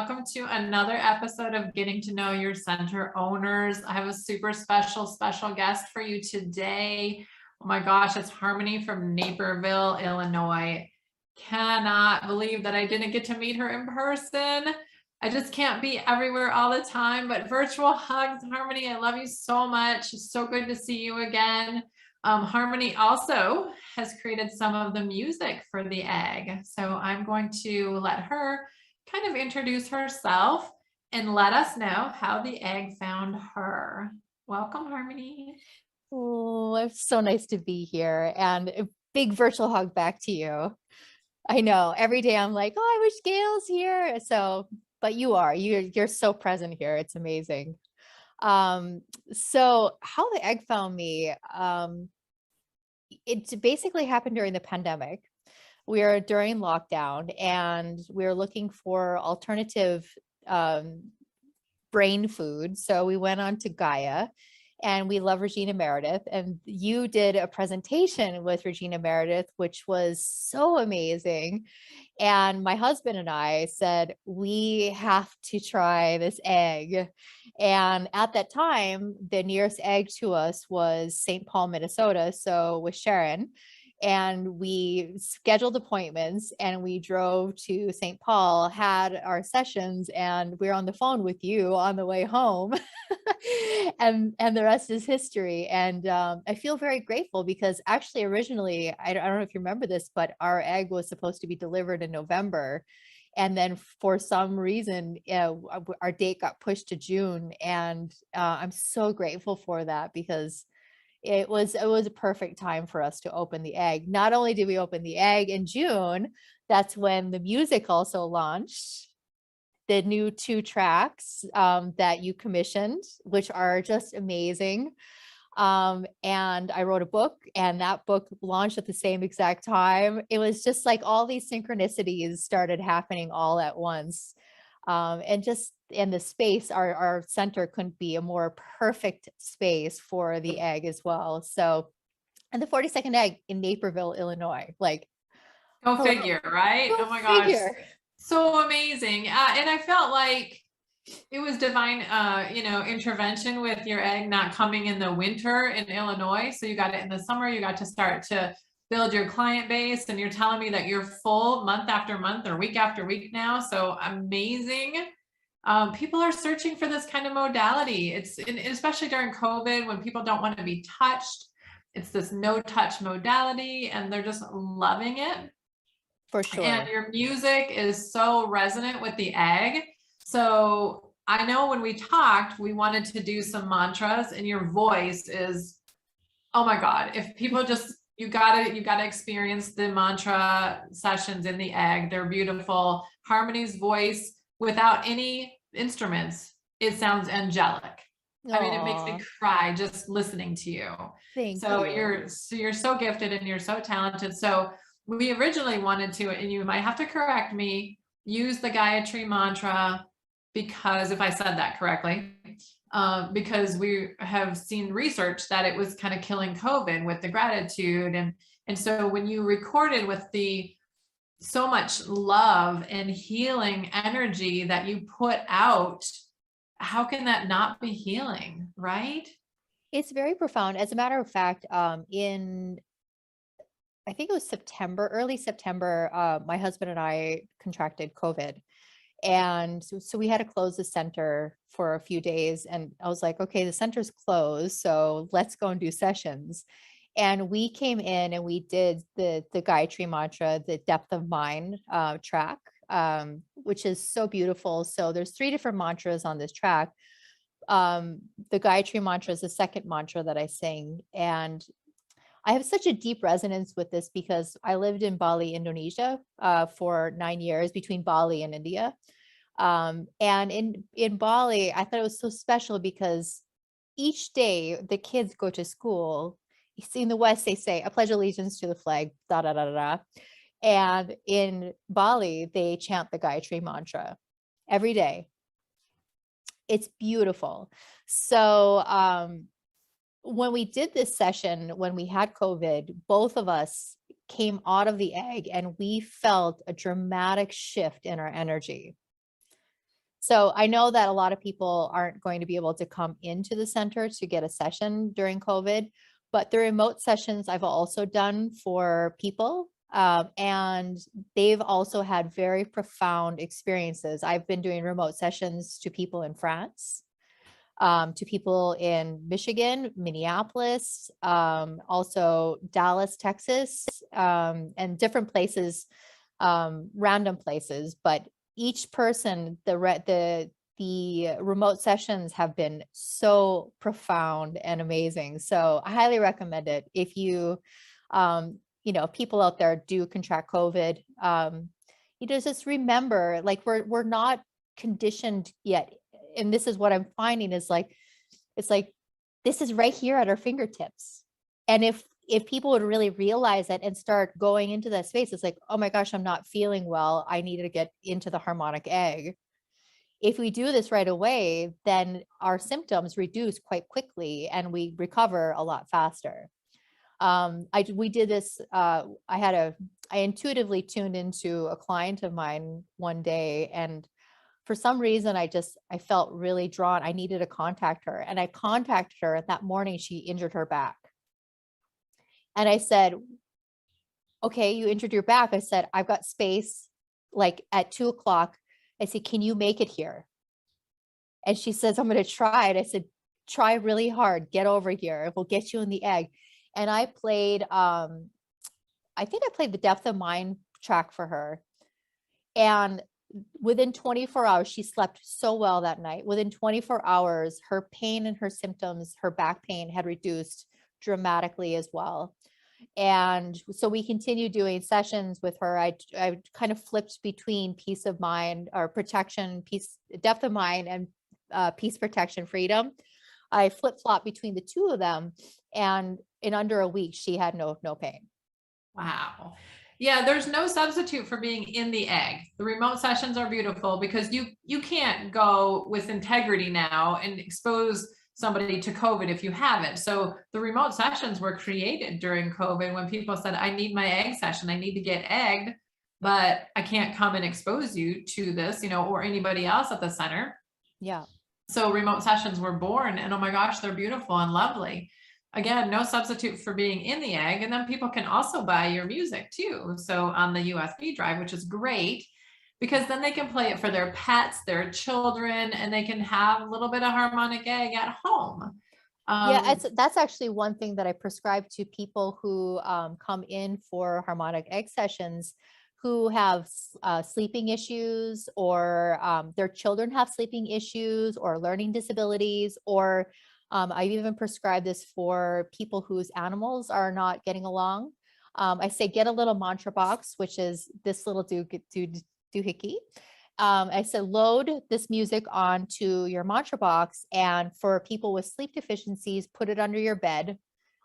welcome to another episode of Getting to Know Your Center Owners. I have a super special guest for you today. Oh my gosh, it's Harmony from Naperville, Illinois. Cannot believe that I didn't get to meet her in person. I just can't be everywhere all the time, but virtual hugs. Harmony, I love you so much. It's so good to see you again. Harmony also has created some of the music for the egg. So I'm going to let her kind of introduce herself and let us know how the egg found her. Welcome, Harmony. Oh, it's so nice to be here, and a big virtual hug back to you. I know every day I'm like, oh, I wish Gail's here. So, but you're so present here. It's amazing. So how the egg found me, it basically happened during the pandemic. We are during lockdown and we're looking for alternative brain food. So we went on to Gaia, and we love Regina Meredith. And you did a presentation with Regina Meredith, which was so amazing. And my husband and I said, we have to try this egg. And at that time, the nearest egg to us was St. Paul, Minnesota. So with Sharon. And we scheduled appointments and we drove to St. Paul, had our sessions, and we were on the phone with you on the way home. and the rest is history. And I feel very grateful because actually originally, I don't know if you remember this, but our egg was supposed to be delivered in November. And then for some reason, our date got pushed to June. And I'm so grateful for that because it was a perfect time for us to open the egg. Not only did we open the egg in June, that's when the music also launched, the new 2 tracks that you commissioned, which are just amazing. And I wrote a book, and that book launched at the same exact time. It was just like all these synchronicities started happening all at once. And just in the space, our center couldn't be a more perfect space for the egg as well. So, and the 42nd egg in Naperville, Illinois, like Go figure, right? Go Oh my gosh, figure. so amazing. And I felt like it was divine, intervention with your egg not coming in the winter in Illinois. So you got it in the summer, you got to start to build your client base, and you're telling me that you're full month after month or week after week now. So amazing. People are searching for this kind of modality. It's especially during COVID when people don't want to be touched. It's this no touch modality and they're just loving it. For sure. And your music is so resonant with the egg. So I know when we talked, we wanted to do some mantras, and your voice is, oh my God, if people just, you gotta experience the mantra sessions in the egg. They're beautiful. Harmony's voice without any instruments, it sounds angelic. I mean, it makes me cry just listening to you. Thank So you. you're so gifted and you're so talented. So we originally wanted to, and you might have to correct me, use the Gayatri mantra, because if I said that correctly, because we have seen research that it was kind of killing COVID with the gratitude. And so when you recorded with the so much love and healing energy that you put out, how can that not be healing, right? It's very profound. As a matter of fact, I think it was early September, my husband and I contracted COVID. And so we had to close the center for a few days. And I was like, okay, the center's closed, so let's go and do sessions. And we came in and we did the Gayatri mantra, the depth of mind track, which is so beautiful. So there's 3 different mantras on this track. The Gayatri mantra is the second mantra that I sing. And I have such a deep resonance with this because I lived in Bali, Indonesia, for 9 years, between Bali and India. And in Bali, I thought it was so special because each day the kids go to school. You see, in the West, they say, I pledge allegiance to the flag, da, da, da, da, da. And in Bali, they chant the Gayatri mantra every day. It's beautiful. So, when we did this session, when we had COVID, both of us came out of the egg and we felt a dramatic shift in our energy. So I know that a lot of people aren't going to be able to come into the center to get a session during COVID, but the remote sessions I've also done for people. And they've also had very profound experiences. I've been doing remote sessions to people in France, to people in Michigan, Minneapolis, also Dallas, Texas, and different places, random places. But each person, the remote sessions have been so profound and amazing. So I highly recommend it. If you, people out there do contract COVID, just remember, like we're not conditioned yet. And this is what I'm finding is like, it's like, this is right here at our fingertips. And if people would really realize it and start going into that space, it's like, oh my gosh, I'm not feeling well. I need to get into the harmonic egg. If we do this right away, then our symptoms reduce quite quickly and we recover a lot faster. We did this, I intuitively tuned into a client of mine one day, and for some reason, I felt really drawn. I needed to contact her, and I contacted her, and that morning she injured her back. And I said, okay, you injured your back. I said, I've got space like at 2:00. I said, can you make it here? And she says, I'm going to try it. I said, try really hard, get over here. We'll get you in the egg. And I played, I think I played the Depth of Mind track for her. And within 24 hours, she slept so well that night. Within 24 hours, her pain and her symptoms, her back pain had reduced dramatically as well. And so we continued doing sessions with her. I kind of flipped between peace of mind or protection, peace, depth of mind, and peace, protection, freedom. I flip-flopped between the two of them. And in under a week, she had no pain. Wow. Yeah, there's no substitute for being in the egg. The remote sessions are beautiful because you can't go with integrity now and expose somebody to COVID if you haven't. So the remote sessions were created during COVID when people said, I need my egg session. I need to get egged, but I can't come and expose you to this, or anybody else at the center. Yeah. So remote sessions were born, and oh my gosh, they're beautiful and lovely. Again, no substitute for being in the egg. And then people can also buy your music too. So on the USB drive, which is great because then they can play it for their pets, their children, and they can have a little bit of harmonic egg at home. Yeah, that's actually one thing that I prescribe to people who come in for harmonic egg sessions who have sleeping issues, or their children have sleeping issues or learning disabilities, or I've even prescribed this for people whose animals are not getting along. I say, get a little mantra box, which is this little doohickey. I said, load this music onto your mantra box. And for people with sleep deficiencies, put it under your bed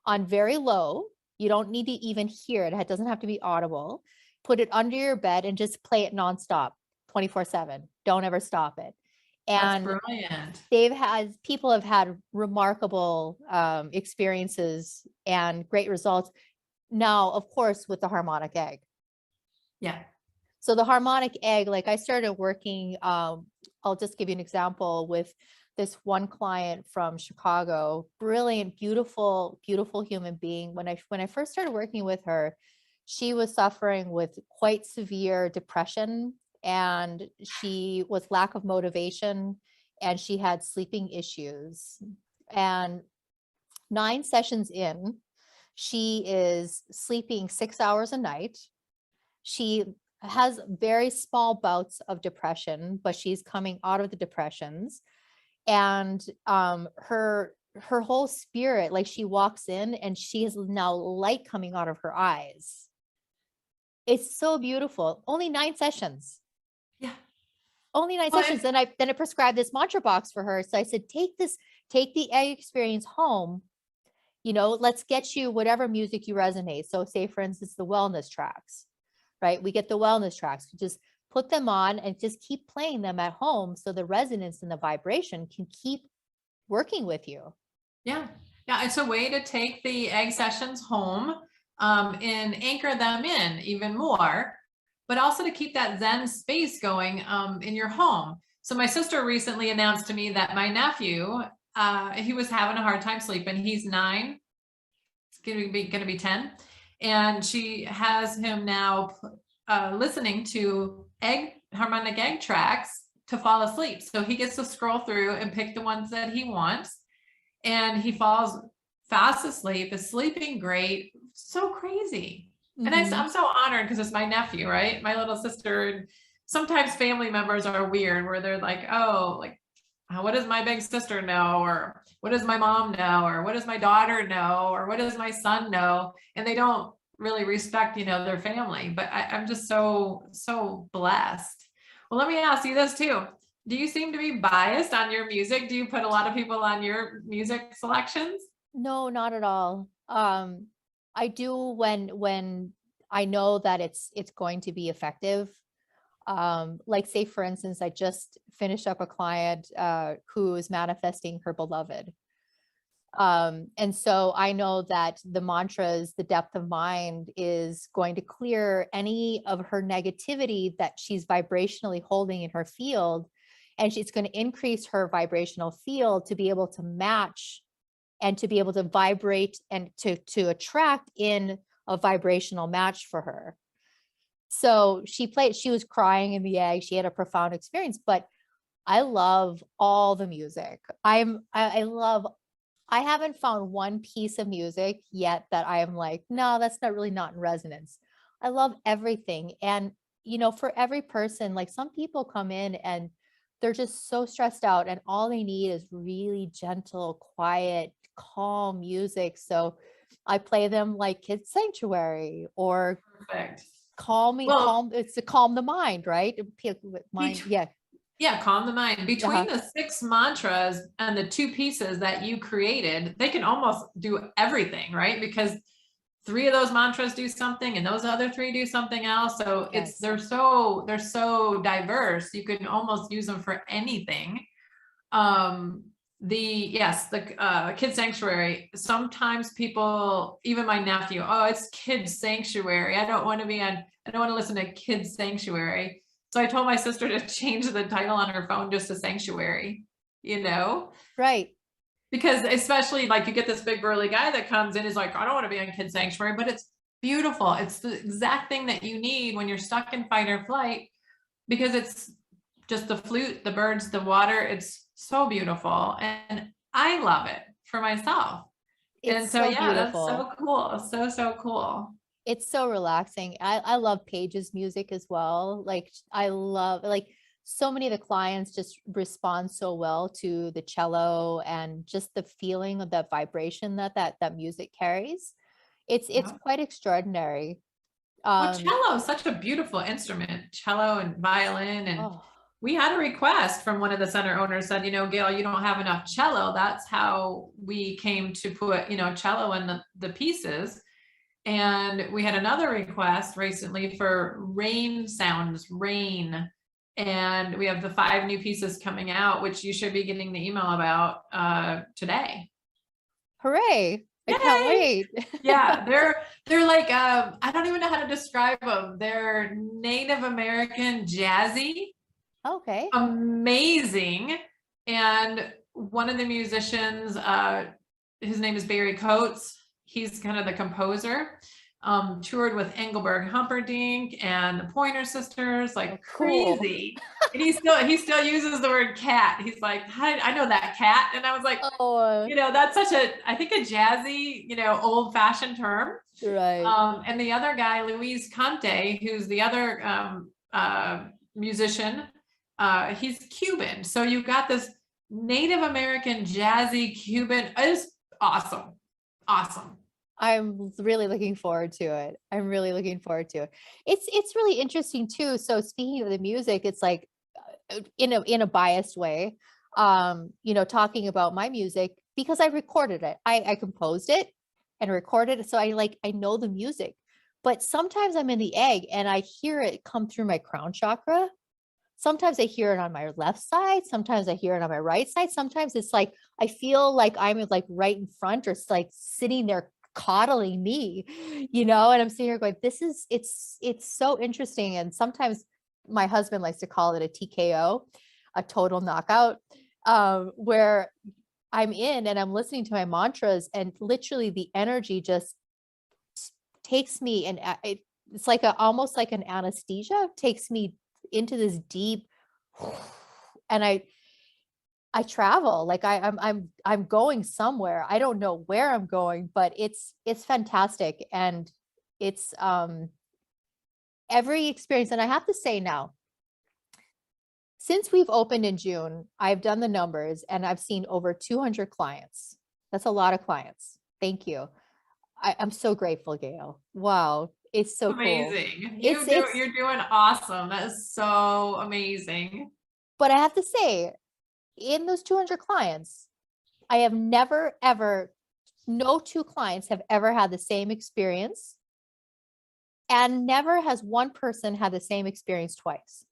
on very low. You don't need to even hear it. It doesn't have to be audible. Put it under your bed and just play it nonstop, 24/7. Don't ever stop it. And that's brilliant. People have had remarkable experiences and great results. Now, of course, with the harmonic egg. Yeah. So the harmonic egg, like I started working, I'll just give you an example with this one client from Chicago, brilliant, beautiful, beautiful human being. When I first started working with her, she was suffering with quite severe depression, and she was lack of motivation, and she had sleeping issues. And 9 sessions in, she is sleeping 6 hours a night. She has very small bouts of depression, but she's coming out of the depressions. And her whole spirit, like she walks in and she has now light coming out of her eyes. It's so beautiful. Only 9 sessions. Yeah. Only 9 sessions. Then I prescribed this mantra box for her. So I said, take the egg experience home. Let's get you whatever music you resonate. So say, for instance, the wellness tracks, right? We get the wellness tracks. Just put them on and just keep playing them at home. So the resonance and the vibration can keep working with you. Yeah. Yeah. It's a way to take the egg sessions home and anchor them in even more, but also to keep that Zen space going in your home. So my sister recently announced to me that my nephew, he was having a hard time sleeping. He's 9. It's gonna be 10. And she has him now listening to harmonic egg tracks to fall asleep. So he gets to scroll through and pick the ones that he wants. And he falls fast asleep, is sleeping great. So crazy. And I'm so honored because it's my nephew, right? My little sister. Sometimes family members are weird where they're like, oh, like, what does my big sister know? Or what does my mom know? Or what does my daughter know? Or what does my son know? And they don't really respect, their family. But I'm just so blessed. Well, let me ask you this too. Do you seem to be biased on your music? Do you put a lot of people on your music selections? No, not at all. I do when I know that it's going to be effective. Like say for instance, I just finished up a client who is manifesting her beloved. And so I know that the mantras, the depth of mind is going to clear any of her negativity that she's vibrationally holding in her field. And it's going to increase her vibrational field to be able to match and to be able to vibrate and to attract in a vibrational match for her. So she was crying in the egg. She had a profound experience, but I love all the music. I haven't found one piece of music yet that I am like, no, that's not in resonance. I love everything. And, for every person, like some people come in and they're just so stressed out and all they need is really gentle, quiet, calm music. So I play them like Kids Sanctuary or Perfect. It's to calm the mind, right? Yeah, calm the mind. Between the 6 mantras and the 2 pieces that you created, they can almost do everything, right? Because 3 of those mantras do something and those other 3 do something else. So they're so diverse. You can almost use them for anything. The Kid Sanctuary. Sometimes people, even my nephew, oh, it's Kid Sanctuary. I don't want to listen to Kid Sanctuary. So I told my sister to change the title on her phone just to Sanctuary, Right. Because especially like you get this big burly guy that comes in, is like, I don't want to be on Kid Sanctuary, but it's beautiful. It's the exact thing that you need when you're stuck in fight or flight, because it's just the flute, the birds, the water. It's so beautiful. And I love it for myself. It's so beautiful. That's so cool. So cool. It's so relaxing. I love Paige's music as well. Like I love, like so many of the clients just respond so well to the cello and just the feeling of that vibration that music carries. It's quite extraordinary. Well, cello is such a beautiful instrument, cello and violin. And we had a request from one of the center owners said, Gail, you don't have enough cello. That's how we came to put, cello in the pieces. And we had another request recently for rain sounds, rain. And we have the 5 new pieces coming out, which you should be getting the email about today. Hooray. I can't wait. Yeah, they're like, I don't even know how to describe them. They're Native American jazzy. Okay. Amazing. And one of the musicians, his name is Barry Coates. He's kind of the composer, toured with Engelbert Humperdinck and the Pointer Sisters, like crazy. And he still uses the word cat. He's like, I know that cat. And I was like, that's such I think a jazzy, old fashioned term. Right. And the other guy, Luis Conte, who's the other musician, he's Cuban. So you've got this Native American jazzy Cuban. It's awesome. Awesome. I'm really looking forward to it. It's really interesting too. So speaking of the music, it's like in a biased way, talking about my music because I recorded it. I composed it and recorded it. So I know the music, but sometimes I'm in the egg and I hear it come through my crown chakra. Sometimes I hear it on my left side. Sometimes I hear it on my right side. Sometimes it's like, I feel like I'm like right in front or it's like sitting there coddling me, and I'm sitting here going, it's so interesting. And sometimes my husband likes to call it a TKO, a total knockout, where I'm in and I'm listening to my mantras, and literally the energy just takes me, and it's like almost like an anesthesia, takes me into this deep, and I travel, like I'm going somewhere. I don't know where I'm going, but it's fantastic. And it's every experience. And I have to say now, since we've opened in June, I've done the numbers and I've seen over 200 clients. That's a lot of clients. Thank you. I'm so grateful, Gail. Wow. It's so cool. Amazing. It's You're doing awesome. That is so amazing. But I have to say, in those 200 clients, I have never, ever, no two clients have ever had the same experience. And never has one person had the same experience twice.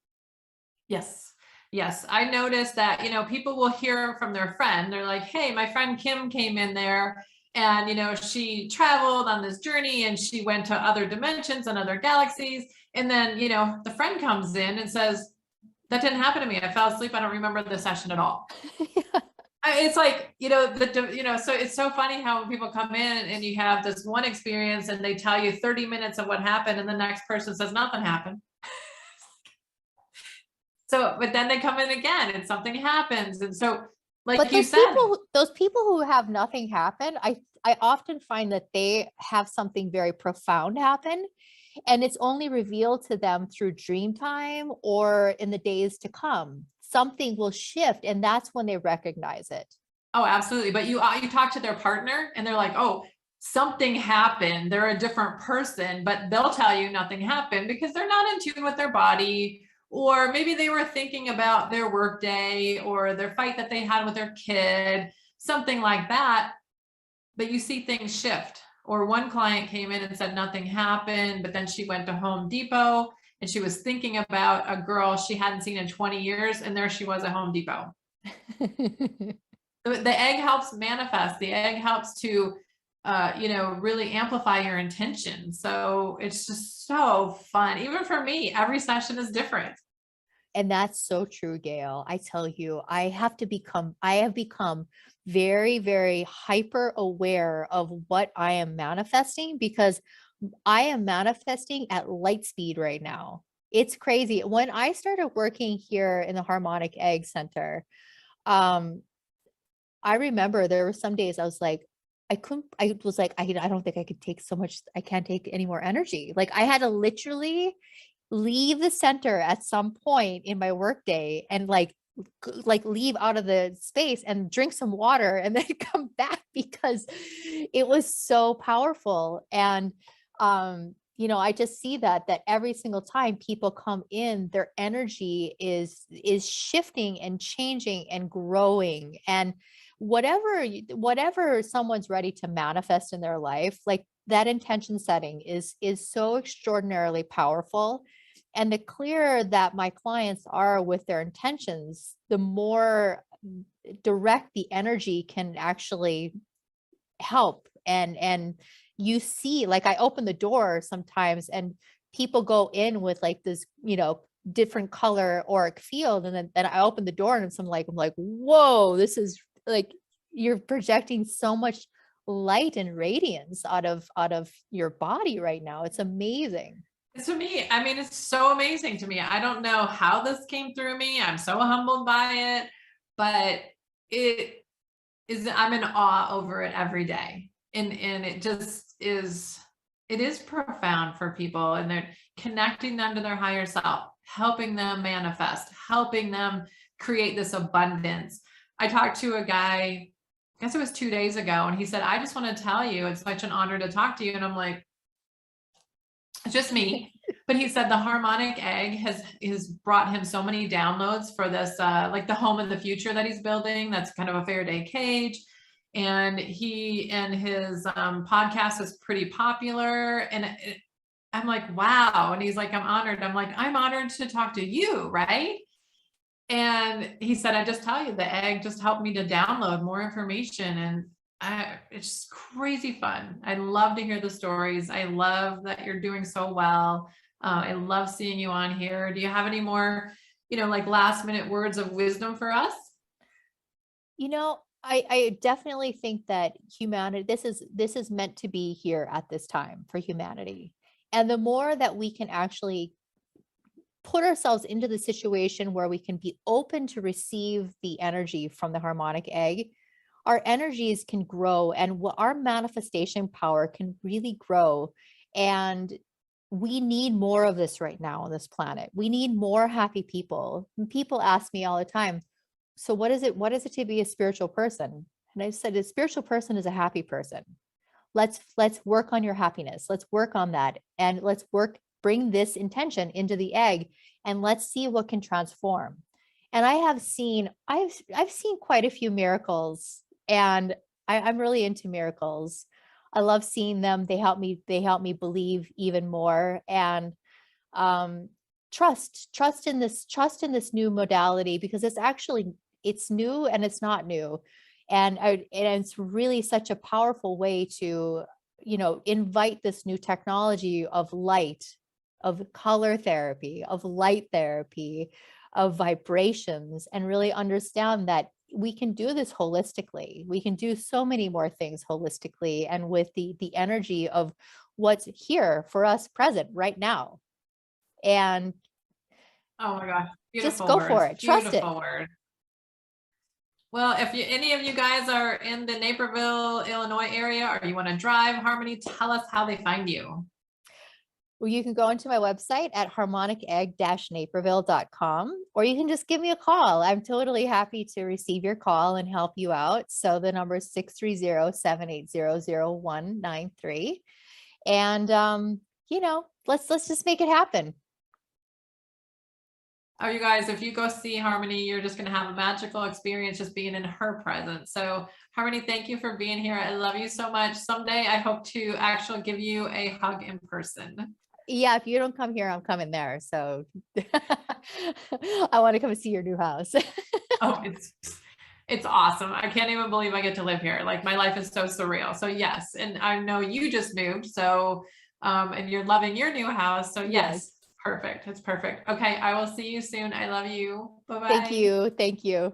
Yes. Yes. I noticed that, people will hear from their friend. They're like, hey, my friend Kim came in there and, she traveled on this journey and she went to other dimensions and other galaxies. And then, the friend comes in and says, that didn't happen to me. I fell asleep. I don't remember the session at all. It's like, so it's so funny how people come in and you have this one experience and they tell you 30 minutes of what happened and the next person says nothing happened. So, but then they come in again and something happens. And so, like but you said, those people who have nothing happen, I often find that they have something very profound happen. And it's only revealed to them through dream time or in the days to come. Something will shift, and that's when they recognize it. Oh, absolutely. But you talk to their partner and they're like, oh, something happened. They're a different person, but they'll tell you nothing happened because they're not in tune with their body. Or maybe they were thinking about their work day or their fight that they had with their kid, something like that. But you see things shift. Or one client came in and said nothing happened, but then she went to Home Depot and she was thinking about a girl she hadn't seen in 20 years. And there she was at Home Depot. The egg helps manifest. The egg helps to, really amplify your intention. So it's just so fun. Even for me, every session is different. And that's so true, Gail. I tell you, I have become very, very hyper aware of what I am manifesting, because I am manifesting at light speed right now. It's crazy. When I started working here in the Harmonic Egg Center, I remember there were some days I was like, I don't think I could take so much. I can't take any more energy. Like I had to literally leave the center at some point in my workday and like leave out of the space and drink some water and then come back because it was so powerful. And, I just see that every single time people come in, their energy is shifting and changing and growing. And whatever someone's ready to manifest in their life, like that intention setting is so extraordinarily powerful. And the clearer that my clients are with their intentions, the more direct the energy can actually help. And you see, like I open the door sometimes and people go in with like this, different color auric field. And then I open the door and I'm like, whoa, this is like, you're projecting so much light and radiance out of your body right now. It's amazing. To me, I mean, it's so amazing to me. I don't know how this came through me. I'm so humbled by it, but I'm in awe over it every day. And it just is, it is profound for people, and they're connecting them to their higher self, helping them manifest, helping them create this abundance. I talked to a guy, I guess it was 2 days ago, and he said, I just want to tell you, it's such an honor to talk to you. And I'm like, it's just me. But he said the Harmonic Egg has brought him so many downloads for this, like the home of the future that he's building. That's kind of a Faraday cage. And he and his podcast is pretty popular. And I'm like, wow. And he's like, I'm honored. I'm like, I'm honored to talk to you, right? And he said, I just tell you, the egg just helped me to download more information. And it's just crazy fun. I love to hear the stories. I love that you're doing so well. I love seeing you on here. Do you have any more like last minute words of wisdom for us? I definitely think that humanity, this is meant to be here at this time for humanity. And the more that we can actually put ourselves into the situation where we can be open to receive the energy from the harmonic egg, our energies can grow and our manifestation power can really grow. And we need more of this right now on this planet. We need more happy people. And people ask me all the time, so what is it to be a spiritual person? And I said, a spiritual person is a happy person. Let's work on your happiness. Let's work on that. And bring this intention into the egg and let's see what can transform. And I've seen quite a few miracles, and I'm really into miracles. I love seeing them. They help me believe even more. And trust in this new modality, because it's new and it's not new. And it's really such a powerful way to, invite this new technology of light, of color therapy, of light therapy, of vibrations, and really understand that we can do this holistically. We can do so many more things holistically and with the energy of what's here for us present right now. And Oh my gosh, just beautiful go words. for it. Trust it. Beautiful word. Well, if any of you guys are in the Naperville, Illinois area, or you want to drive Harmony, tell us how they find you. Well, you can go into my website at harmonicegg-naperville.com, or you can just give me a call. I'm totally happy to receive your call and help you out. So the number is 630-780-0193. And, let's just make it happen. Oh, you guys, if you go see Harmony, you're just going to have a magical experience just being in her presence. So Harmony, thank you for being here. I love you so much. Someday I hope to actually give you a hug in person. Yeah, if you don't come here, I'm coming there. So I want to come see your new house. Oh, it's awesome. I can't even believe I get to live here. Like, my life is so surreal. So yes, and I know you just moved, so and you're loving your new house. So yes. Perfect. It's perfect. Okay. I will see you soon. I love you. Bye-bye. Thank you. Thank you.